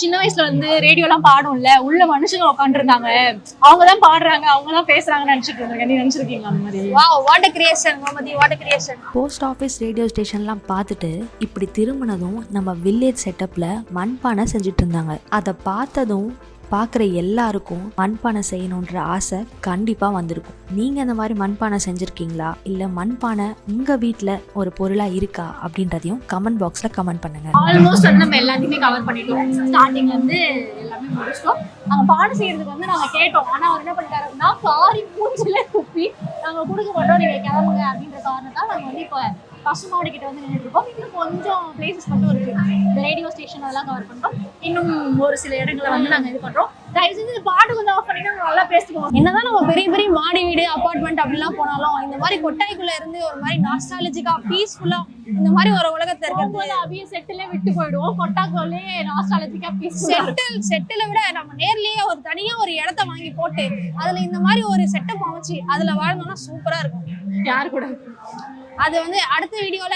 சின்ன வயசுல வந்து ரேடியோலாம் பாடும்ல, உள்ள மனுஷங்க உட்காந்துருந்தாங்க, அவங்க தான் பாடுறாங்க, அவங்க தான் பேசுறாங்கன்னு நினைச்சிட்டு இருந்தேன். நீ நினைச்சிருக்கீங்க அந்த மாதிரி? Wow, what a creation Gomathi, what a creation. Post office radio ஸ்டேஷன்லாம் பார்த்துட்டு இப்படி திரும்பினதும் நம்ம வில்லேஜ் செட்டப்ல மண்பானை செஞ்சுட்டு இருந்தாங்க. அதை பார்த்ததும் பார்க்குற எல்லாருக்கும் மண்பானை செய்யணுன்ற ஆசை கண்டிப்பாக வந்திருக்கும். நீங்கள் அந்த மாதிரி மண்பானை செஞ்சுருக்கீங்களா, இல்லை மண்பானை உங்கள் வீட்டில் ஒரு பொருளாக இருக்கா அப்படின்றதையும் கமெண்ட் பாக்ஸில் கமெண்ட் பண்ணுங்கள். ஆல்மோஸ்ட் வந்து நம்ம எல்லாத்தையுமே கவர் பண்ணிட்டோம். ஸ்டார்டிங்ல இருந்து எல்லாமே முடிச்சிட்டோம். நாங்கள் பாடம் செய்யறதுக்கு வந்து நாங்கள் கேட்டோம். ஆனால் அவர் என்ன பண்ணிட்டாருன்னா காரி மூஞ்சில துப்பி நாங்கள் கொடுக்க மாட்டோம், நீங்கள் கிளம்புங்க அப்படின்ற காரணத்தால் நாங்கள் வந்து இப்போ பசுமாடு கிட்ட வந்து நின்றுட்டு இருக்கோம். இன்னும் கொஞ்சம் பிளேசஸ் மட்டும் இருக்கு. ரேடியோ ஸ்டேஷன் அதெல்லாம் கவர் பண்றோம். இன்னும் ஒரு சில இடங்களை வந்து நாங்க இது பண்றோம். தயவு செஞ்சு பாட்டு கொஞ்சம் ஆஃப் பண்ணி நல்லா பேசிக்குவோம். என்னதான் நம்ம பெரிய பெரிய மாடி வீடு அபார்ட்மெண்ட் அப்படிலாம் போனாலும் இந்த மாதிரி கொட்டாய்க்குள்ள இருந்து ஒரு மாதிரி நாஸ்டாலஜிக்கா பீஸ்ஃபுல்லா இந்த மாதிரி ஒரு உலகத்தை இருக்கிறது அப்படியே செட்டிலே விட்டு போயிடுவோம். கொட்டாக்கோலே நாஸ்டாலஜிக்கா செட்டில விட நம்ம நேர்லயே ஒரு தனியா ஒரு இடத்த வாங்கி போட்டு அதுல இந்த மாதிரி ஒரு செட்டப் அமைச்சு அதுல வாழ்ந்தோம்னா சூப்பரா இருக்கும். யாரு கூட அது வந்து அடுத்த வீடியோல